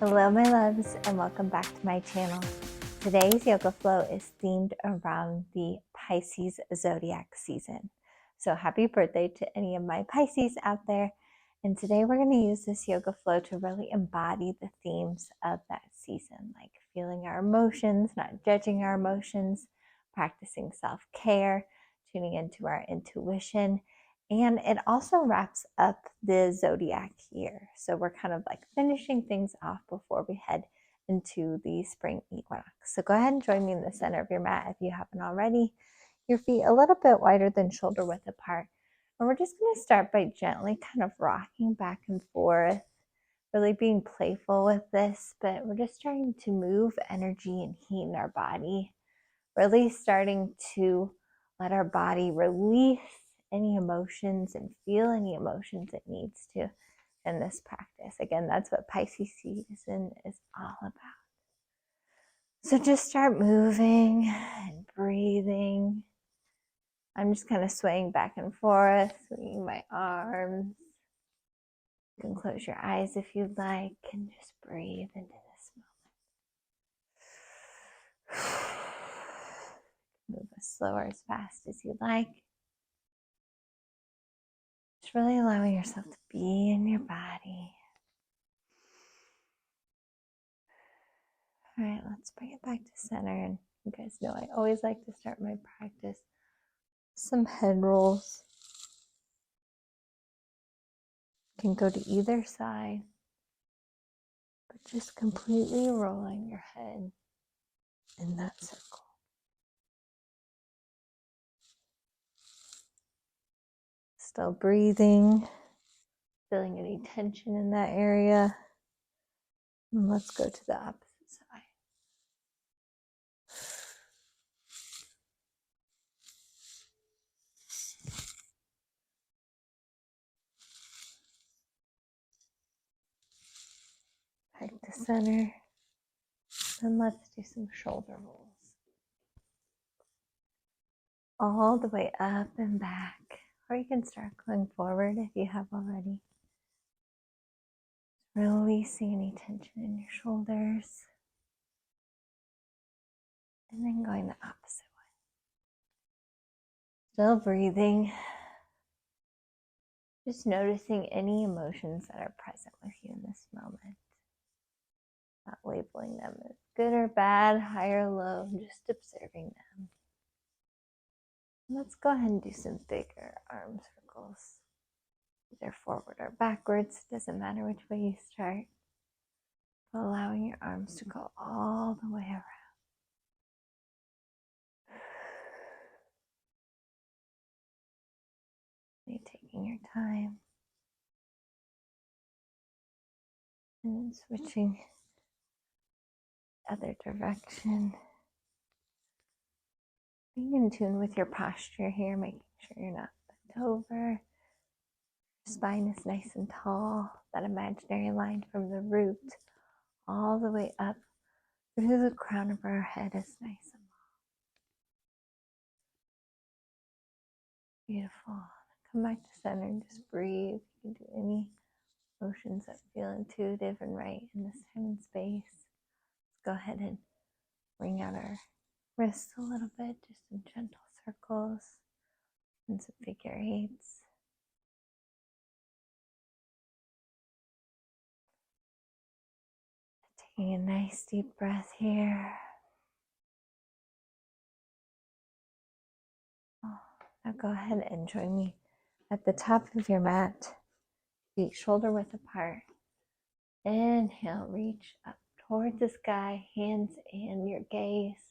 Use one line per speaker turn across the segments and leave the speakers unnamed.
Hello my loves and welcome back to my channel. Today's yoga flow is themed around the Pisces zodiac season. So happy birthday to any of my Pisces out there. And today we're going to use this yoga flow to really embody the themes of that season, like feeling our emotions, not judging our emotions, practicing self-care, tuning into our intuition. And it also wraps up the zodiac year. So we're kind of like finishing things off before we head into the spring equinox. So go ahead and join me in the center of your mat if you haven't already. Your feet a little bit wider than shoulder width apart. And we're just going to start by gently kind of rocking back and forth, really being playful with this, but we're just starting to move energy and heat in our body, really starting to let our body release any emotions and feel any emotions it needs to in this practice. Again, that's what Pisces season is all about. So just start moving and breathing. I'm just kind of swaying back and forth, swinging my arms. You can close your eyes if you'd like and just breathe into this moment. Move as slow or as fast as you'd like. Just really allowing yourself to be in your body. All right, let's bring it back to center. And you guys know I always like to start my practice with some head rolls. You can go to either side, but just completely rolling your head in that circle. Still breathing, feeling any tension in that area. And let's go to the opposite side. Back to center. And let's do some shoulder rolls. All the way up and back. Or you can start going forward if you have already. Releasing any tension in your shoulders. And then going the opposite way. Still breathing. Just noticing any emotions that are present with you in this moment. Not labeling them as good or bad, high or low, just observing them. Let's go ahead and do some bigger arm circles. Either forward or backwards, doesn't matter which way you start. But allowing your arms to go all the way around. You're taking your time. And switching the other direction. Being in tune with your posture here, making sure you're not bent over. Your spine is nice and tall. That imaginary line from the root all the way up through the crown of our head is nice and long. Beautiful. Come back to center and just breathe. You can do any motions that feel intuitive and right in this time and space. Let's go ahead and bring out our wrists a little bit, just in gentle circles and some figure eights. Taking a nice deep breath here. Now go ahead and join me at the top of your mat, feet shoulder width apart. Inhale, reach up towards the sky, hands in your gaze.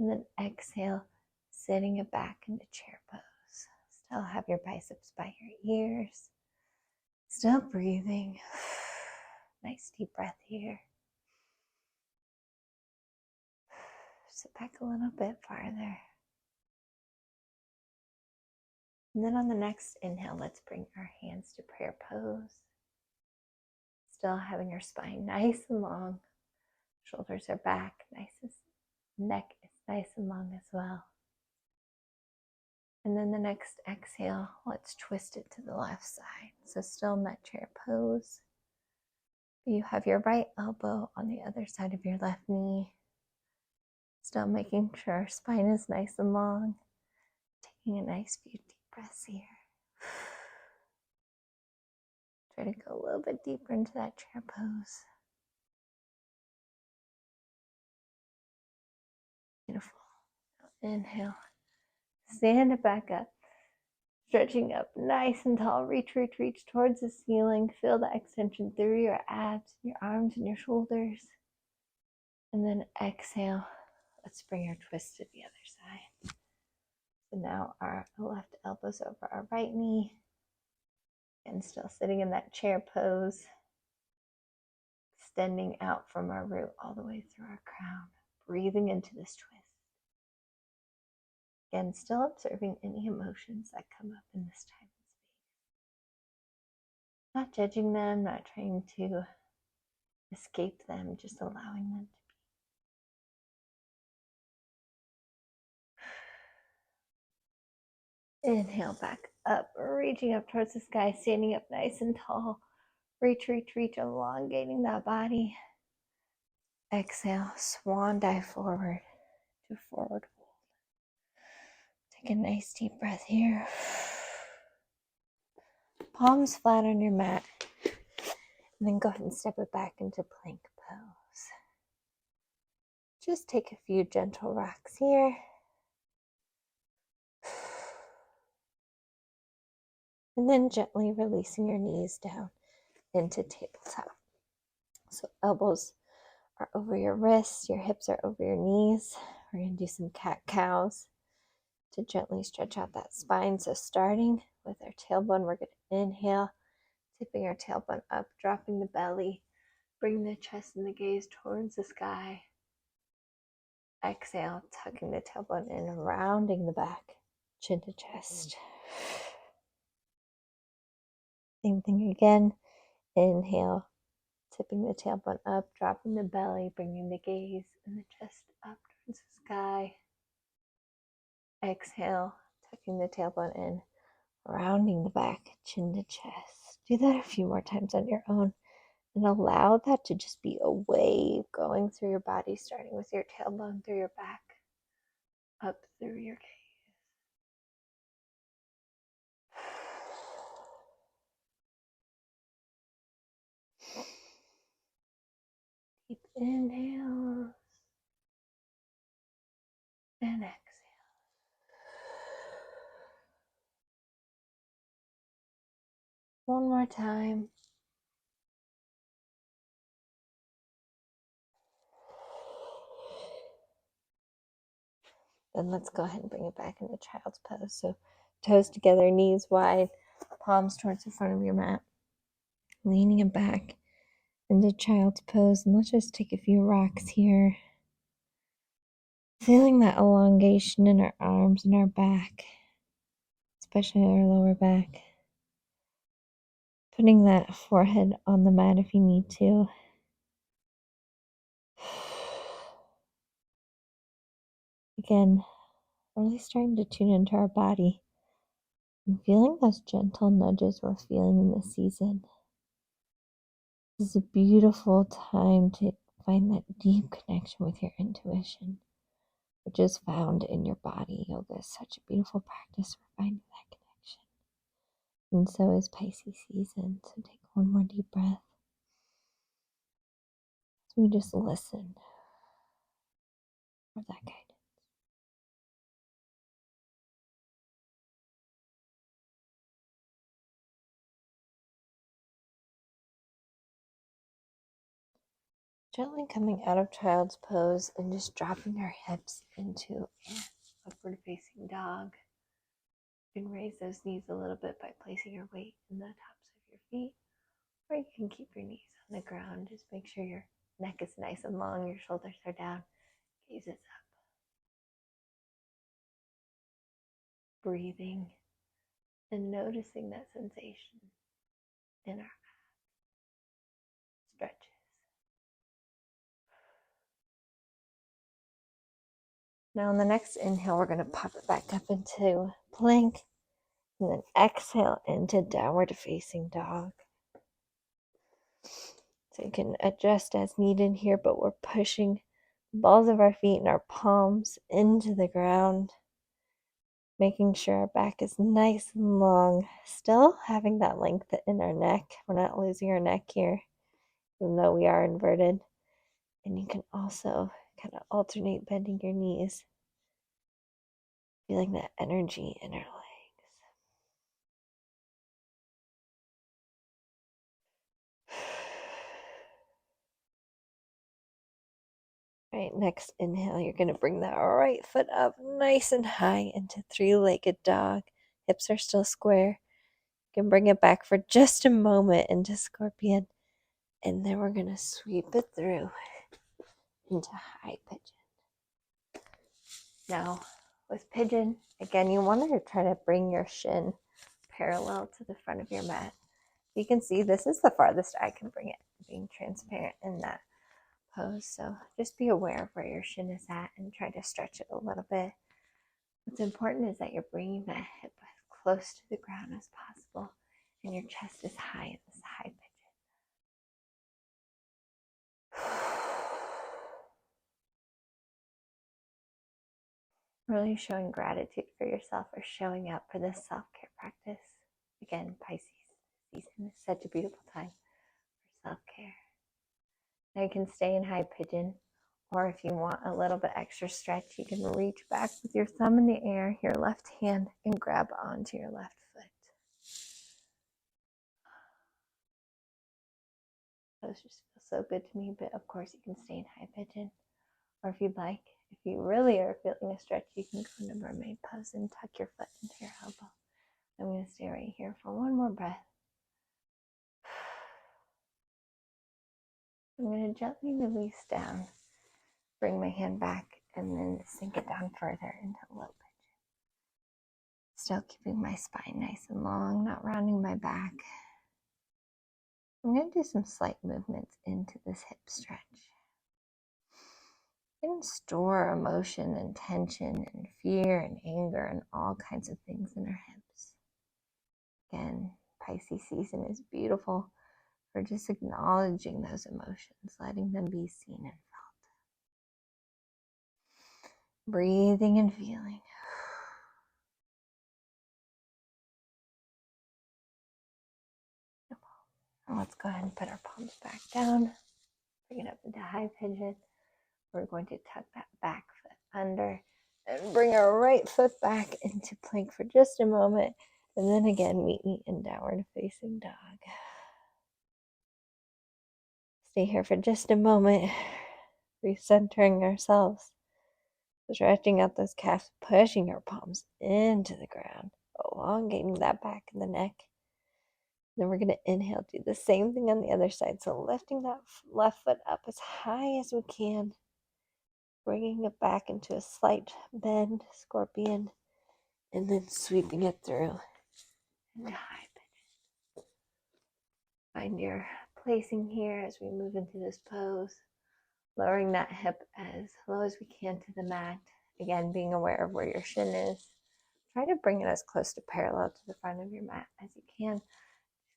And then exhale, sitting it back into chair pose. Still have your biceps by your ears. Still breathing. Nice deep breath here. Sit back a little bit farther. And then on the next inhale, let's bring our hands to prayer pose. Still having your spine nice and long. Shoulders are back, neck is nice and long as well. And then the next exhale, let's twist it to the left side. So still in that chair pose. You have your right elbow on the other side of your left knee. Still making sure our spine is nice and long. Taking a nice few deep breaths here. Try to go a little bit deeper into that chair pose. Beautiful. Inhale. Stand it back up. Stretching up nice and tall. Reach, reach, reach towards the ceiling. Feel the extension through your abs, your arms, and your shoulders. And then exhale. Let's bring our twist to the other side. So now our left elbow's over our right knee. And still sitting in that chair pose. Extending out from our root all the way through our crown. Breathing into this twist. Again, still observing any emotions that come up in this time and space. Not judging them, not trying to escape them, just allowing them to be. Inhale back up, reaching up towards the sky, standing up nice and tall. Reach, reach, reach, elongating that body. Exhale, swan dive forward to forward fold. Take a nice deep breath here. Palms flat on your mat. And then go ahead and step it back into plank pose. Just take a few gentle rocks here. And then gently releasing your knees down into tabletop. So elbows are over your wrists, your hips are over your knees. We're going to do some cat-cows to gently stretch out that spine. So starting with our tailbone, we're going to inhale, tipping our tailbone up, dropping the belly, bring the chest and the gaze towards the sky. Exhale, tucking the tailbone in, rounding the back, chin to chest. Same thing again. Inhale, tipping the tailbone up, dropping the belly, bringing the gaze and the chest up towards the sky. Exhale, tucking the tailbone in, rounding the back, chin to chest. Do that a few more times on your own and allow that to just be a wave going through your body, starting with your tailbone through your back, up through your gaze. Deep inhales and exhale. One more time. Then let's go ahead and bring it back into child's pose. So toes together, knees wide, palms towards the front of your mat. Leaning it back into child's pose. And let's just take a few rocks here. Feeling that elongation in our arms and our back, especially our lower back. Putting that forehead on the mat if you need to. Again, really starting to tune into our body and feeling those gentle nudges we're feeling in this season. This is a beautiful time to find that deep connection with your intuition, which is found in your body. Yoga is such a beautiful practice for finding that connection. And so is Pisces season. So take one more deep breath. So we just listen for that guidance. Gently coming out of child's pose and just dropping our hips into an upward facing dog. You can raise those knees a little bit by placing your weight in the tops of your feet, or you can keep your knees on the ground. Just make sure your neck is nice and long, your shoulders are down, gaze is up. Breathing and noticing that sensation in our stretches. Now on the next inhale, we're going to pop it back up into plank and then exhale into downward facing dog. So you can adjust as needed here, but we're pushing the balls of our feet and our palms into the ground, making sure our back is nice and long, still having that length in our neck. We're not losing our neck here, even though we are inverted. And you can also kind of alternate bending your knees, feeling that energy in our legs. Right, next inhale, you're going to bring that right foot up nice and high into three-legged dog. Hips are still square. You can bring it back for just a moment into scorpion. And then we're going to sweep it through into high pigeon. Now, with pigeon, again, you want to try to bring your shin parallel to the front of your mat. You can see this is the farthest I can bring it, being transparent in that pose. So just be aware of where your shin is at and try to stretch it a little bit. What's important is that you're bringing that hip as close to the ground as possible and your chest is high in this high pigeon. Really showing gratitude for yourself or showing up for this self-care practice. Again, Pisces season is such a beautiful time for self-care. Now you can stay in high pigeon, or if you want a little bit extra stretch, you can reach back with your thumb in the air, your left hand, and grab onto your left foot. Those just feel so good to me, but of course you can stay in high pigeon. Or if you'd like, if you really are feeling a stretch, you can go into mermaid pose and tuck your foot into your elbow. I'm going to stay right here for one more breath. I'm going to gently release down, bring my hand back, and then sink it down further into low pigeon. Still keeping my spine nice and long, not rounding my back. I'm going to do some slight movements into this hip stretch. We can store emotion and tension and fear and anger and all kinds of things in our hips. Again, Pisces season is beautiful for just acknowledging those emotions, letting them be seen and felt. Breathing and feeling. And let's go ahead and put our palms back down. Bring it up into high pigeon. We're going to tuck that back foot under and bring our right foot back into plank for just a moment. And then again, meet me in downward facing dog. Stay here for just a moment, recentering ourselves, stretching out those calves, pushing our palms into the ground, elongating that back and the neck. Then we're going to inhale, do the same thing on the other side. So lifting that left foot up as high as we can, bringing it back into a slight bend, scorpion, and then sweeping it through into high pigeon. Find your placing here as we move into this pose, lowering that hip as low as we can to the mat. Again, being aware of where your shin is. Try to bring it as close to parallel to the front of your mat as you can.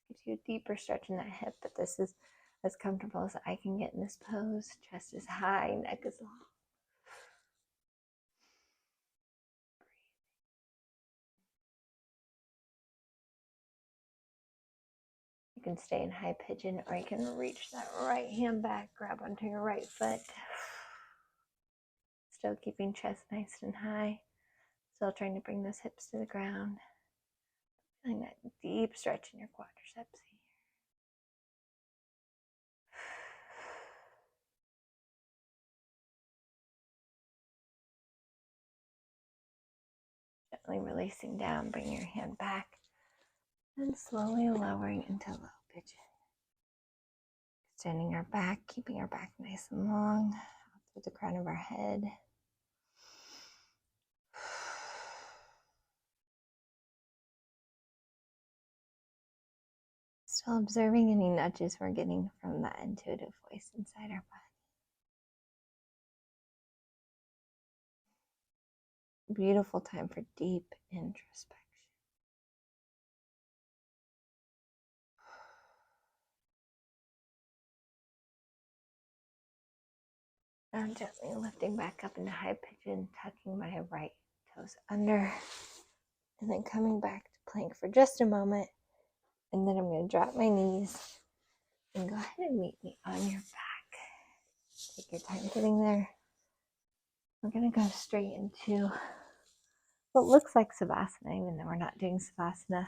Gives you a deeper stretch in that hip, but this is as comfortable as I can get in this pose. Chest is high, neck is long. You can stay in high pigeon, or you can reach that right hand back, grab onto your right foot. Still keeping chest nice and high. Still trying to bring those hips to the ground. Feeling that deep stretch in your quadriceps here. Gently releasing down, bring your hand back, and slowly lowering into low pigeon. Extending our back, keeping our back nice and long, through the crown of our head. Still observing any nudges we're getting from that intuitive voice inside our body. Beautiful time for deep introspection. Now gently lifting back up into high pigeon, tucking my right toes under, and then coming back to plank for just a moment. And then I'm going to drop my knees and go ahead and meet me on your back. Take your time getting there. We're going to go straight into what looks like Savasana, even though we're not doing Savasana.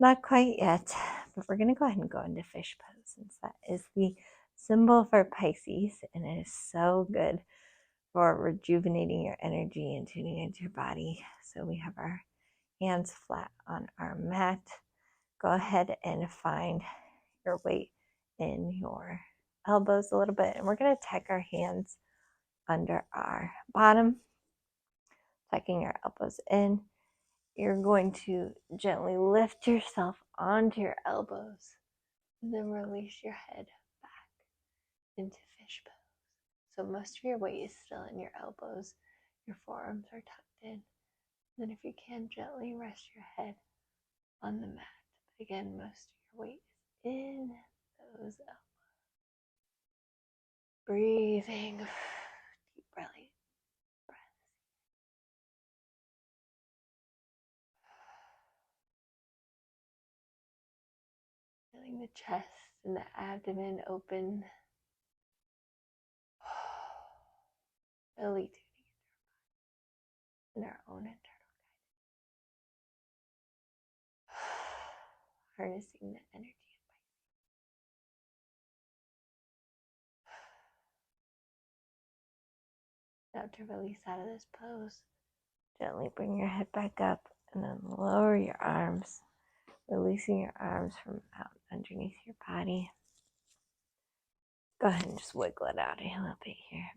Not quite yet, but we're going to go ahead and go into fish pose, since that is the symbol for Pisces, and it is so good for rejuvenating your energy and tuning into your body. So we have our hands flat on our mat. Go ahead and find your weight in your elbows a little bit, and we're going to tuck our hands under our bottom, tucking our elbows in. You're going to gently lift yourself onto your elbows, and then release your head back into fish pose. So most of your weight is still in your elbows. Your forearms are tucked in. Then if you can, gently rest your head on the mat. But again, most of your weight is in those elbows. Breathing, deep belly breath. Feeling the chest and the abdomen open. Really tuning in our own internal guidance. Harnessing the energy. Now to release out of this pose, gently bring your head back up and then lower your arms, releasing your arms from out underneath your body. Go ahead and just wiggle it out a little bit here.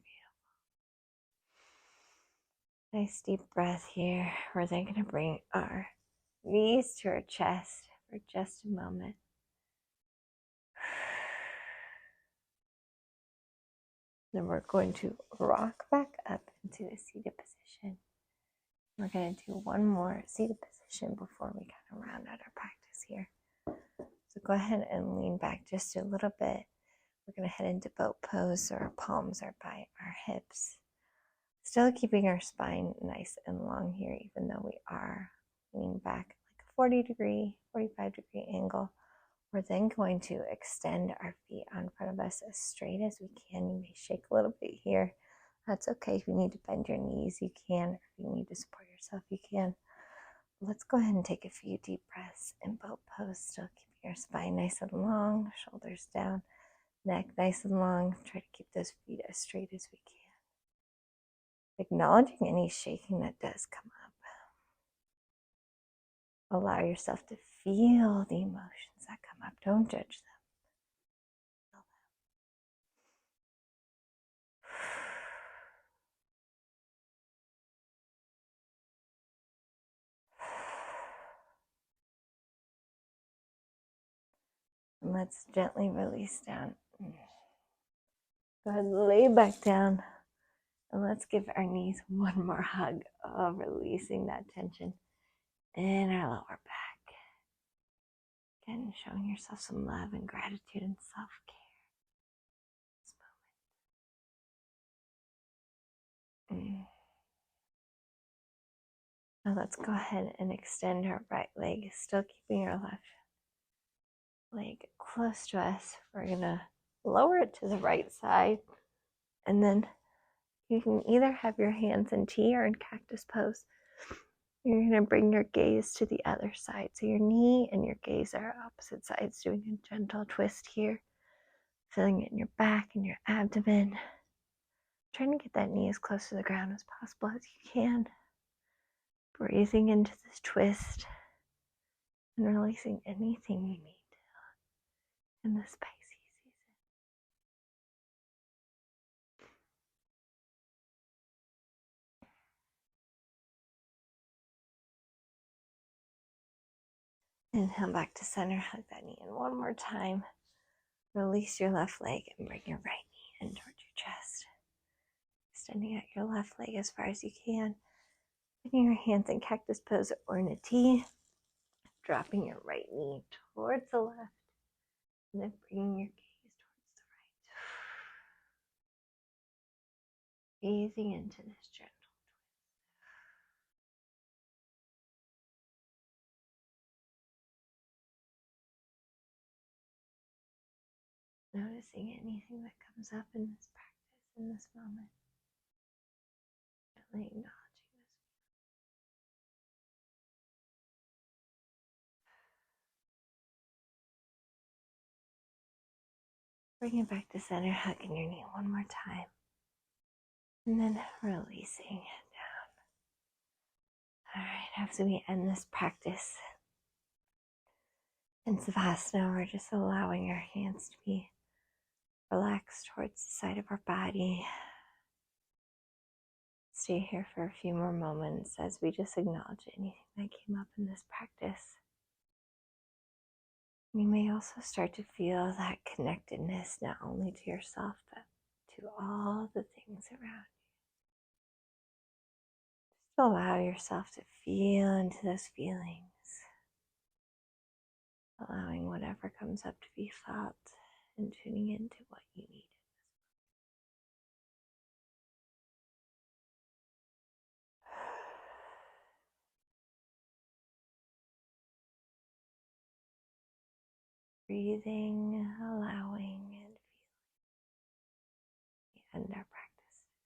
Nice deep breath here. We're then going to bring our knees to our chest for just a moment. Then we're going to rock back up into a seated position. We're going to do one more seated position before we kind of round out our practice here. So go ahead and lean back just a little bit. We're going to head into boat pose, so our palms are by our hips. Still keeping our spine nice and long here, even though we are leaning back like a 40 degree, 45 degree angle. We're then going to extend our feet on front of us as straight as we can. You may shake a little bit here. That's okay. If you need to bend your knees, you can. Or if you need to support yourself, you can. Let's go ahead and take a few deep breaths in boat pose, still keeping your spine nice and long, shoulders down, neck nice and long. Try to keep those feet as straight as we can. Acknowledging any shaking that does come up. Allow yourself to feel the emotions that come up. Don't judge them. And let's gently release down. Go ahead and lay back down. And let's give our knees one more hug of releasing that tension in our lower back. Again, showing yourself some love and gratitude and self-care. This moment. Now let's go ahead and extend our right leg, still keeping our left leg close to us. We're going to lower it to the right side, and then you can either have your hands in T or in cactus pose. You're going to bring your gaze to the other side. So your knee and your gaze are opposite sides, doing a gentle twist here, feeling it in your back and your abdomen. Trying to get that knee as close to the ground as possible as you can. Breathing into this twist and releasing anything you need in this Pisces season. Inhale back to center, hug that knee in one more time. Release your left leg and bring your right knee in towards your chest. Extending out your left leg as far as you can. Putting your hands in cactus pose or in a T. Dropping your right knee towards the left. And then bringing your gaze towards the right. Breathing into this gentle twist. Noticing anything that comes up in this practice, in this moment. Gently acknowledging this. Bring it back to center, hugging your knee one more time. And then releasing it down. All right, as we end this practice in Savasana, we're just allowing our hands to be relaxed towards the side of our body. Stay here for a few more moments as we just acknowledge anything that came up in this practice. You may also start to feel that connectedness not only to yourself, but to all the things around you. Just allow yourself to feel into those feelings, allowing whatever comes up to be felt and tuning into what you need. Breathing, allowing, and feeling. We end our practice today.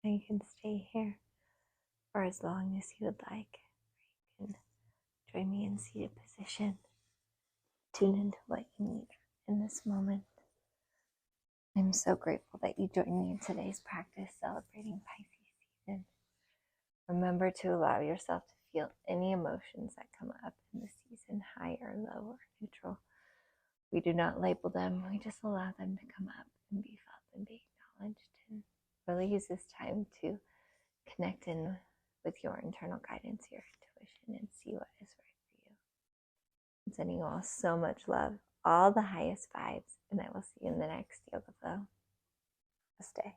And you can stay here for as long as you would like. You can join me in seated position. Tune into what you need in this moment. I'm so grateful that you joined me in today's practice celebrating Pisces season. Remember to allow yourself to feel any emotions that come up in the season, high or low or neutral. We do not label them, we just allow them to come up and be felt and be acknowledged. And really use this time to connect in with your internal guidance, your intuition, and see what is right for you. I'm sending you all so much love, all the highest vibes, and I will see you in the next Yoga Flow. Namaste.